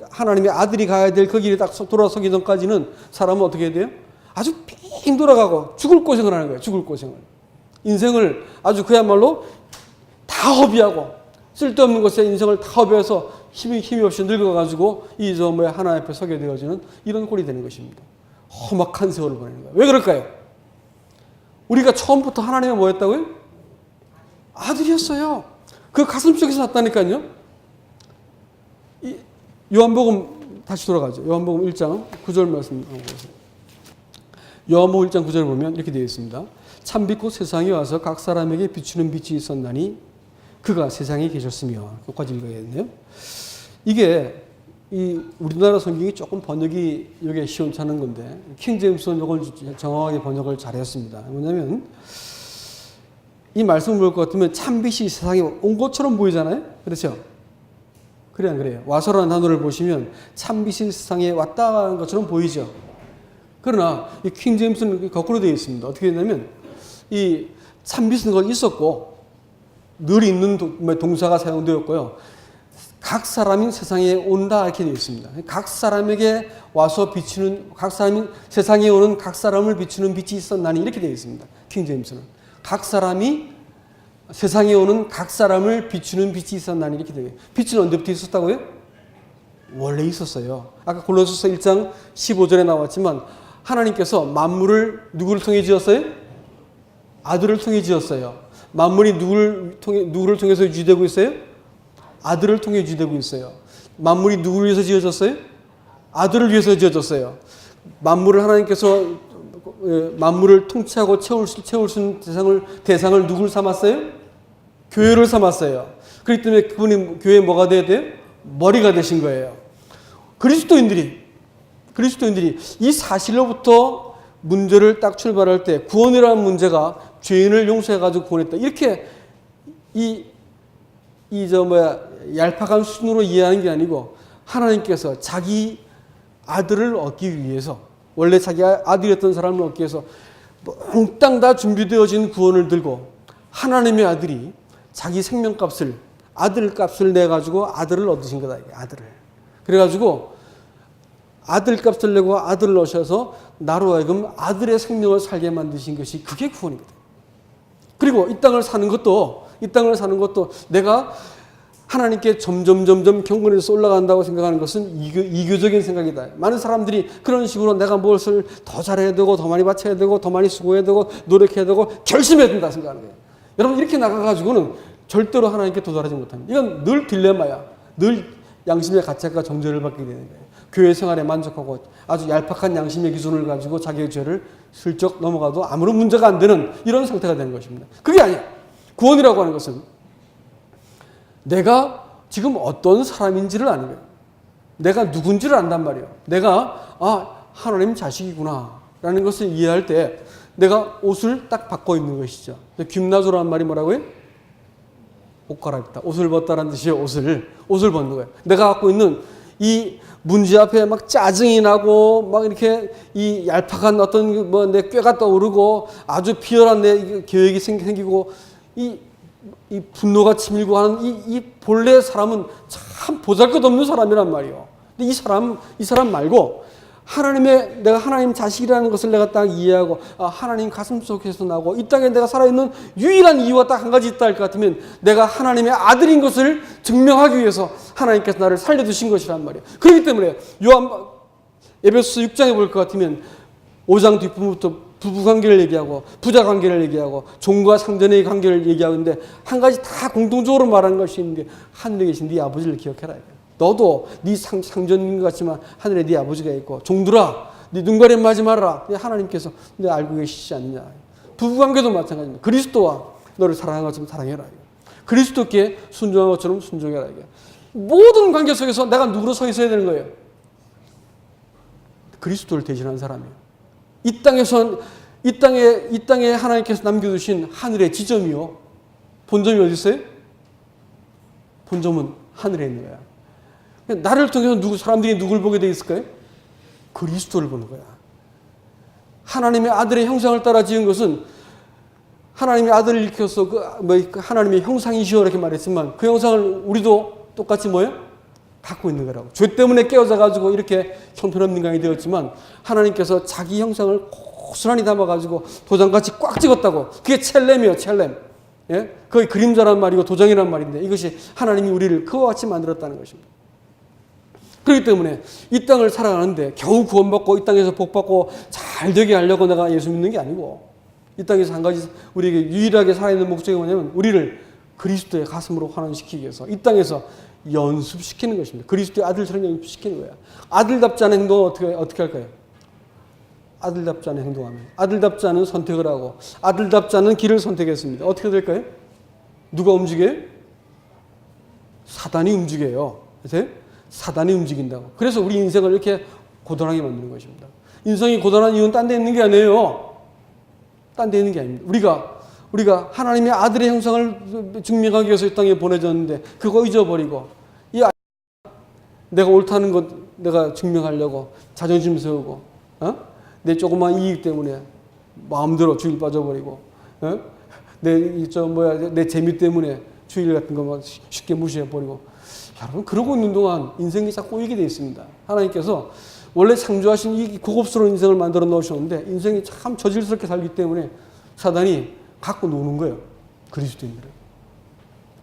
하나님의 아들이 가야 될 그 길에 딱 돌아서기 전까지는 사람은 어떻게 해야 돼요? 아주 빙 돌아가고 죽을 고생을 하는 거예요. 죽을 고생을. 인생을 아주 그야말로 다 허비하고 쓸데없는 것에 인생을 다 허비해서 힘이 없이 늙어가지고 하나님 앞에 서게 되어지는 이런 꼴이 되는 것입니다. 험악한 세월을 보내는 거예요. 왜 그럴까요? 우리가 처음부터 하나님의 뭐였다고요? 아들이었어요. 그 가슴속에서 났다니까요. 요한복음 다시 돌아가죠. 요한복음 1장 9절 말씀 보세요. 요한복음 1장 9절 보면 이렇게 되어 있습니다. 참빛 곧 세상에 와서 각 사람에게 비추는 빛이 있었나니 그가 세상에 계셨으며. 여기까지 읽어야겠네요. 이게 우리나라 성경이 조금 번역이 이게 시원찮은 건데 킹제임스는 이걸 정확하게 번역을 잘했습니다. 뭐냐면 이 말씀을 볼 것 같으면 참빛이 세상에 온 것처럼 보이잖아요. 그렇죠? 그래 안 그래요? 와서라는 단어를 보시면 참빛이 세상에 왔다는 것처럼 보이죠. 그러나 이 킹제임스는 거꾸로 되어 있습니다. 어떻게 되냐면 이 참빛은 거기 있었고 늘 있는 동사가 사용되었고요. 각 사람이 세상에 온다 이렇게 되어 있습니다. 각 사람에게 와서 비추는 세상에 오는 각 사람을 비추는 빛이 있었나니 이렇게 되어 있습니다. 킹제임스는 각 사람이 세상에 오는 각 사람을 비추는 빛이 있었나니 이렇게 되어 있어요. 빛은 언제부터 있었다고요? 원래 있었어요. 아까 골로새서 1장 15절에 나왔지만 하나님께서 만물을 누구를 통해 지었어요? 아들을 통해 지었어요. 만물이 누구를 통해서 유지되고 있어요? 아들을 통해 유지되고 있어요. 만물이 누구를 위해서 지어졌어요? 아들을 위해서 지어졌어요. 하나님께서 만물을 통치하고 채울 수 있는 대상을 누구를 삼았어요? 교회를 삼았어요. 그렇기 때문에 그분이 교회에 뭐가 돼야 돼요? 머리가 되신 거예요. 그리스도인들이 이 사실로부터 문제를 딱 출발할 때 구원이라는 문제가 죄인을 용서해가지고 구원했다. 이렇게 얄팍한 수준으로 이해하는 게 아니고 하나님께서 자기 아들을 얻기 위해서 원래 자기 아들이었던 사람을 얻기 위해서 몽땅 다 준비되어진 구원을 들고 하나님의 아들이 자기 생명값을 아들값을 내가지고 아들을 얻으신 거다. 아들을. 그래가지고 아들값을 내고 아들을 얻으셔서 나로 하여금 아들의 생명을 살게 만드신 것이 그게 구원이거든. 그리고 이 땅을 사는 것도 내가 하나님께 점점 경건에서 올라간다고 생각하는 것은 이교적인 생각이다. 많은 사람들이 그런 식으로 내가 무엇을 더 잘해야 되고 더 많이 바쳐야 되고 더 많이 수고해야 되고 노력해야 되고 결심해야 된다 생각하는 거예요. 여러분 이렇게 나가가지고는 절대로 하나님께 도달하지 못합니다. 이건 늘 딜레마야. 늘 양심의 가책과 정죄를 받게 되는 거예요. 교회 생활에 만족하고 아주 얄팍한 양심의 기준을 가지고 자기의 죄를 슬쩍 넘어가도 아무런 문제가 안 되는 이런 상태가 되는 것입니다. 그게 아니야. 구원이라고 하는 것은 내가 지금 어떤 사람인지를 아는 거예요. 내가 누군지를 안단 말이에요. 내가 하나님 자식이구나 라는 것을 이해할 때 내가 옷을 딱 바꿔 입는 것이죠. 김나조라는 말이 뭐라고요? 옷 갈아입다. 옷을 벗다라는 뜻이에요. 옷을 벗는 거예요. 내가 갖고 있는 이 문제 앞에 막 짜증이 나고 막 이렇게 이 얄팍한 어떤 내 꾀가 떠오르고 아주 비열한 내 계획이 생기고 이 분노가 치밀고 하는 이 본래 사람은 참 보잘것없는 사람이란 말이에요. 근데 이 사람 말고 내가 하나님 자식이라는 것을 내가 딱 이해하고 하나님 가슴 속에서 나고 이 땅에 내가 살아있는 유일한 이유가 딱 한 가지 있다 할 것 같으면 내가 하나님의 아들인 것을 증명하기 위해서 하나님께서 나를 살려두신 것이란 말이에요. 그렇기 때문에 에베소서 6장에 볼 것 같으면 5장 뒷부분부터 부부 관계를 얘기하고 부자 관계를 얘기하고 종과 상전의 관계를 얘기하는데 한 가지 다 공통적으로 말하는 것이 있는데 하늘에 계신 네 아버지를 기억해라. 너도 네 상전인 것 같지만 하늘에 네 아버지가 있고 종들아 네 눈가림 하지 말아라. 하나님께서 내 알고 계시지 않느냐. 부부관계도 마찬가지입니다. 그리스도와 너를 사랑한 것처럼 사랑해라. 그리스도께 순종한 것처럼 순종해라. 모든 관계 속에서 내가 누구로 서 있어야 되는 거예요? 그리스도를 대신한 사람이에요. 이 땅에 하나님께서 남겨두신 하늘의 지점이요. 본점이 어디 있어요? 본점은 하늘에 있는 거야. 나를 통해서 사람들이 누굴 보게 돼 있을까요? 그리스도를 보는 거야. 하나님의 아들의 형상을 따라 지은 것은 하나님의 아들을 일으켜서 하나님의 형상이시오 이렇게 말했지만 그 형상을 우리도 똑같이 뭐예요? 갖고 있는 거라고. 죄 때문에 깨어져 가지고 이렇게 형편없는 인간이 되었지만 하나님께서 자기 형상을 고스란히 담아가지고 도장같이 꽉 찍었다고. 그게 첼렘이에요. 첼렘. 예? 거의 그림자란 말이고 도장이란 말인데 이것이 하나님이 우리를 그와 같이 만들었다는 것입니다. 그렇기 때문에 이 땅을 살아가는데 겨우 구원받고 이 땅에서 복받고 잘 되게 하려고 내가 예수 믿는 게 아니고 이 땅에서 한 가지 우리에게 유일하게 살아있는 목적이 뭐냐면 우리를 그리스도의 가슴으로 환원시키기 위해서 이 땅에서 연습시키는 것입니다. 그리스도의 아들처럼 연습시키는 거야. 아들답지 않은 행동은 어떻게 할까요? 아들답지 않은 행동하면 아들답지 않은 선택을 하고 아들답지 않은 길을 선택했습니다. 어떻게 될까요? 누가 움직여요? 사단이 움직여요. 그래서 사단이 움직인다고. 그래서 우리 인생을 이렇게 고단하게 만드는 것입니다. 인생이 고단한 이유는 딴 데 있는 게 아니에요. 딴 데 있는 게 아닙니다. 우리가 하나님의 아들의 형상을 증명하기 위해서 이 땅에 보내졌는데 그거 잊어버리고 내가 옳다는 것 내가 증명하려고 자존심 세우고 내 조그만 이익 때문에 마음대로 주일 빠져버리고 내 재미 때문에 주일 같은 거 막 쉽게 무시해버리고 여러분 그러고 있는 동안 인생이 자꾸 꼬이게 되어 있습니다. 하나님께서 원래 창조하신 이 고급스러운 인생을 만들어 놓으셨는데 인생이 참 저질스럽게 살기 때문에 사단이 갖고 노는 거예요. 그리스도인들은.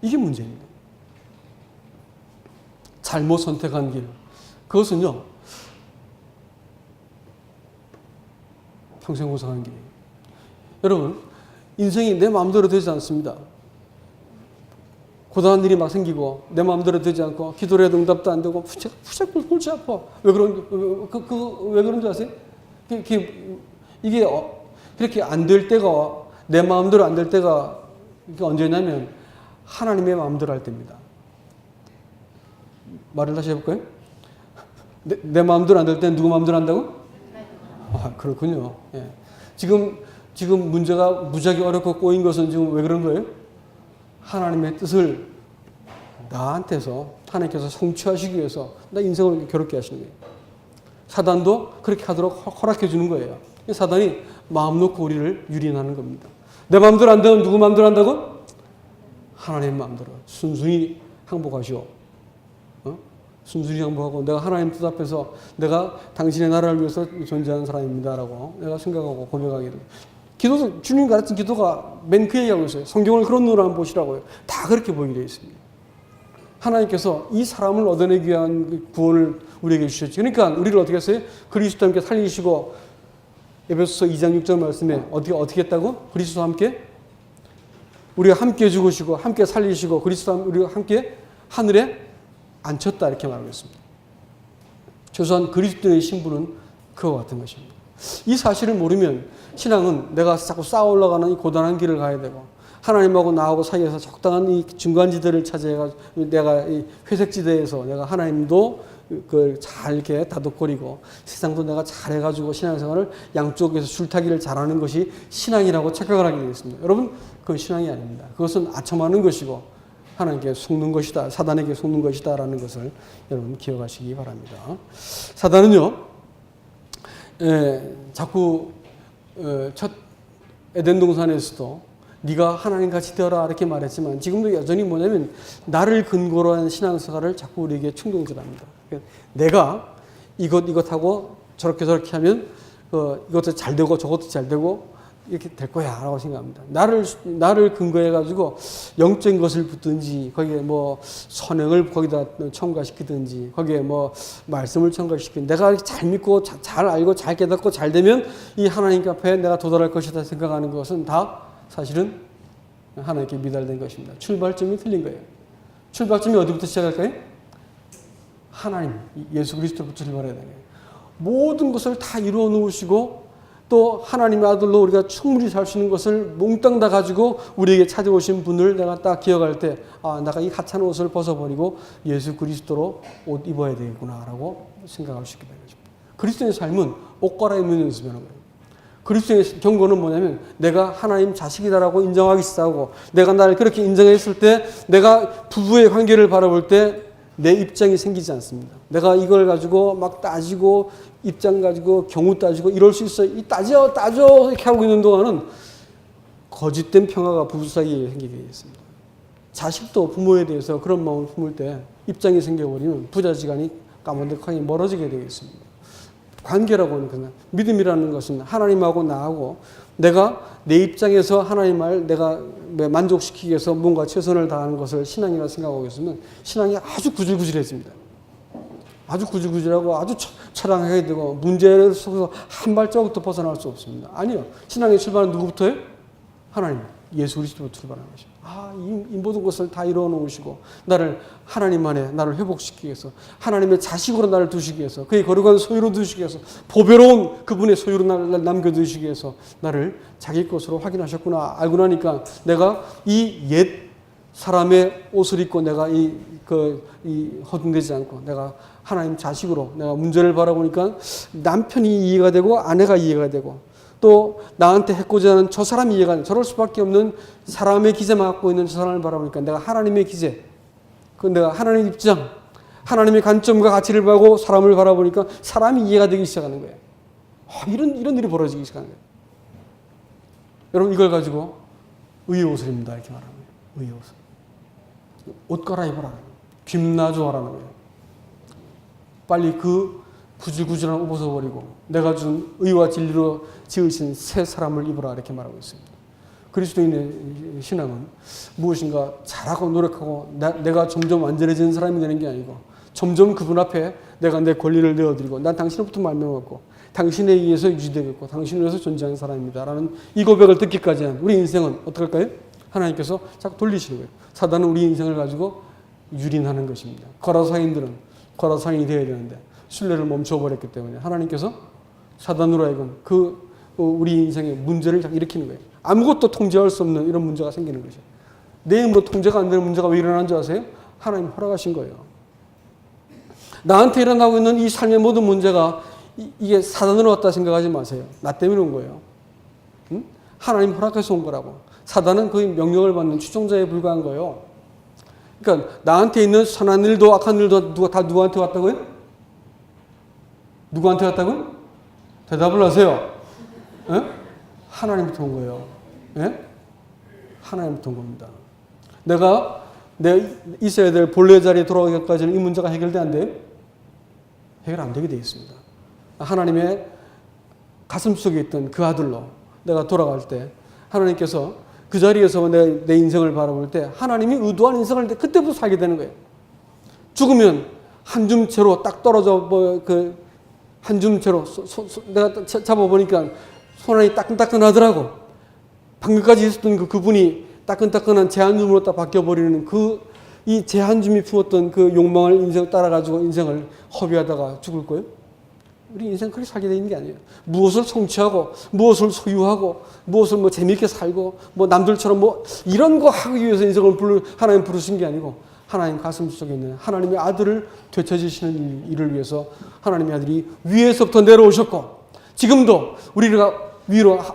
이게 문제입니다. 잘못 선택한 길. 그것은요. 평생 고생한 길이에요. 여러분 인생이 내 마음대로 되지 않습니다. 고단한 일이 막 생기고 내 마음대로 되지 않고 기도를 해도 응답도 안 되고 푸짝 골치 아파. 왜 그런 줄 아세요? 이게 그렇게 안 될 때가 내 마음대로 안 될 때가 언제냐면 하나님의 마음대로 할 때입니다. 말을 다시 해볼까요? 내 마음대로 안 될 때는 누구 마음대로 한다고? 아, 그렇군요. 예. 지금 문제가 무지하게 어렵고 꼬인 것은 지금 왜 그런 거예요? 하나님의 뜻을 나한테서 하나님께서 성취하시기 위해서 나 인생을 괴롭게 하시는 거예요. 사단도 그렇게 하도록 허락해 주는 거예요. 사단이 마음 놓고 우리를 유린하는 겁니다. 내 마음대로 안 되면 누구 마음대로 한다고? 하나님 마음대로 순순히 항복하시오. 순순히 항복하고 내가 하나님 뜻 앞에서 내가 당신의 나라를 위해서 존재하는 사람입니다라고 내가 생각하고 고백하게 돼요. 기도도 주님 가르친 기도가 맨 그 얘기하고 있어요. 성경을 그런 눈으로 한번 보시라고요. 다 그렇게 보이게 되어 있습니다. 하나님께서 이 사람을 얻어내기 위한 구원을 우리에게 주셨죠. 그러니까 우리를 어떻게 했어요? 그리스도와 함께 살리시고 에베소서 2장 6절 말씀에 어떻게 했다고? 그리스도와 함께 우리가 함께 죽으시고 함께 살리시고 그리스도와 우리가 함께 하늘에 앉혔다 이렇게 말하고 있습니다. 최소한 그리스도의 신분은 그와 같은 것입니다. 이 사실을 모르면 신앙은 내가 자꾸 쌓아 올라가는 이 고단한 길을 가야 되고 하나님하고 나하고 사이에서 적당한 이 중간지대를 차지해가지고 내가 이 회색지대에서 내가 하나님도 그걸 잘 이렇게 다독거리고 세상도 내가 잘해가지고 신앙생활을 양쪽에서 줄타기를 잘하는 것이 신앙이라고 착각을 하게 되겠습니다. 여러분 그건 신앙이 아닙니다. 그것은 아첨하는 것이고 하나님께 속는 것이다. 사단에게 속는 것이다 라는 것을 여러분 기억하시기 바랍니다. 사단은요 자꾸 첫 에덴 동산에서도 네가 하나님같이 되어라 이렇게 말했지만 지금도 여전히 뭐냐면 나를 근거로 한 신앙생활을 자꾸 우리에게 충동질합니다. 내가 이것하고 저렇게 하면 이것도 잘 되고 저것도 잘 되고 이렇게 될 거야 라고 생각합니다. 나를 근거해 가지고 영적인 것을 붙든지 거기에 뭐 선행을 거기다 첨가시키든지 거기에 뭐 말씀을 첨가시키든지 내가 잘 믿고 잘 알고 잘 깨닫고 잘 되면 이 하나님 앞에 내가 도달할 것이다 생각하는 것은 다 사실은 하나님께 미달된 것입니다. 출발점이 틀린 거예요. 출발점이 어디부터 시작할까요? 하나님, 예수 그리스도부터 출발해야 되는 거예요. 모든 것을 다 이루어 놓으시고 또 하나님의 아들로 우리가 충분히 살 수 있는 것을 몽땅 다 가지고 우리에게 찾아오신 분을 내가 딱 기억할 때 내가 이 하찮은 옷을 벗어버리고 예수 그리스도로 옷 입어야 되겠구나라고 생각할 수 있게 되는 것입니다. 그리스도의 삶은 옷 갈아입는 연습이라는 거예요. 그리스도의 경고는 뭐냐면 내가 하나님 자식이다라고 인정하기 시작하고 내가 나를 그렇게 인정했을 때 내가 부부의 관계를 바라볼 때 내 입장이 생기지 않습니다. 내가 이걸 가지고 막 따지고 입장 가지고 경우 따지고 이럴 수 있어요. 이 따져 이렇게 하고 있는 동안은 거짓된 평화가 부부 사이에 생기게 되겠습니다. 자식도 부모에 대해서 그런 마음을 품을 때 입장이 생겨버리면 부자지간이 까만득하게 멀어지게 되겠습니다. 관계라고 하는 것은 믿음이라는 것은 하나님하고 나하고 내가 내 입장에서 하나님을 내가 만족시키기 위해서 뭔가 최선을 다하는 것을 신앙이라 생각하고 있으면 신앙이 아주 구질구질해집니다. 아주 구질구질하고 아주 처량하게 되고 문제를 속에서 한 발자국도 벗어날 수 없습니다. 아니요. 신앙의 출발은 누구부터예요? 하나님, 예수 그리스도부터 출발하는 것입니다. 이 모든 것을 다 이루어 놓으시고 나를 하나님 안에 나를 회복시키기 위해서 하나님의 자식으로 나를 두시기 위해서 그의 거룩한 소유로 두시기 위해서 보배로운 그분의 소유로 나를 남겨두시기 위해서 나를 자기 것으로 확인하셨구나 알고 나니까 내가 이 옛 사람의 옷을 입고 내가 허둥대지 않고 내가 하나님 자식으로 내가 문제를 바라보니까 남편이 이해가 되고 아내가 이해가 되고 또 나한테 해코지 하는 저 사람이 이해가 안 돼. 저럴 수밖에 없는 사람의 기제만 갖고 있는 저 사람을 바라보니까 내가 하나님의 기제, 내가 하나님의 입장, 하나님의 관점과 가치를 보고 사람을 바라보니까 사람이 이해가 되기 시작하는 거예요. 이런 일이 벌어지기 시작하는 거예요. 여러분 이걸 가지고 의의 옷을 입는다 이렇게 말하는 거예요. 의의 옷을. 옷 갈아입으라는 거예요. 김나주하라는 거예요. 빨리 그 구질구질한 옷 벗어버리고 내가 준 의와 진리로 지으신 새 사람을 입으라 이렇게 말하고 있습니다. 그리스도인의 신앙은 무엇인가 잘하고 노력하고 내가 점점 완전해지는 사람이 되는 게 아니고 점점 그분 앞에 내가 내 권리를 내어드리고 난 당신으로부터 말미암았고 당신에 의해서 유지되겠고 당신에 의해서 존재하는 사람입니다 라는 이 고백을 듣기까지 한 우리 인생은 어떻게 할까요? 하나님께서 자꾸 돌리시는 거예요. 사단은 우리 인생을 가지고 유린하는 것입니다. 거라상인들은 거라상인이 되어야 되는데 신뢰를 멈춰버렸기 때문에 하나님께서 사단으로 하여금 우리 인생의 문제를 일으키는 거예요. 아무것도 통제할 수 없는 이런 문제가 생기는 거죠. 내 힘으로 통제가 안 되는 문제가 왜 일어나는 줄 아세요? 하나님 허락하신 거예요. 나한테 일어나고 있는 이 삶의 모든 문제가 이게 사단으로 왔다 생각하지 마세요. 나 때문에 온 거예요. 응? 하나님 허락해서 온 거라고. 사단은 그 명령을 받는 추종자에 불과한 거예요. 그러니까 나한테 있는 선한 일도 악한 일도 다 누구한테 왔다고요? 누구한테 왔다고? 대답을 하세요. 에? 하나님부터 온 거예요. 에? 하나님부터 온 겁니다. 내가 있어야 될 본래 자리에 돌아오기까지는 이 문제가 해결돼 안 돼요? 해결 안 되게 되어 있습니다. 하나님의 가슴 속에 있던 그 아들로 내가 돌아갈 때 하나님께서 그 자리에서 내 인생을 바라볼 때 하나님이 의도한 인생을 그때부터 살게 되는 거예요. 죽으면 한 줌채로 딱 떨어져 한 줌채로 내가 잡아보니까 손안이 따끈따끈하더라고. 방금까지 있었던 그분이 따끈따끈한 제 한 줌으로 딱 바뀌어버리는 이 제 한 줌이 품었던 그 욕망을 인생을 따라가지고 인생을 허비하다가 죽을 거예요? 우리 인생 그렇게 살게 되는 게 아니에요. 무엇을 성취하고 무엇을 소유하고 무엇을 재미있게 살고 남들처럼 이런 거 하기 위해서 인생을 하나님 부르신 게 아니고 하나님 가슴 속에 있는 하나님의 아들을 되찾으시는 일을 위해서 하나님의 아들이 위에서부터 내려오셨고 지금도 우리가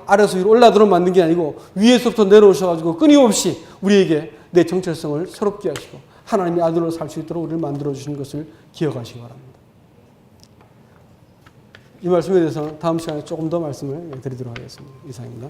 아래서 위로 올라들어 만든 게 아니고 위에서부터 내려오셔가지고 끊임없이 우리에게 내 정체성을 새롭게 하시고 하나님의 아들로 살 수 있도록 우리를 만들어주시는 것을 기억하시기 바랍니다. 이 말씀에 대해서 다음 시간에 조금 더 말씀을 드리도록 하겠습니다. 이상입니다.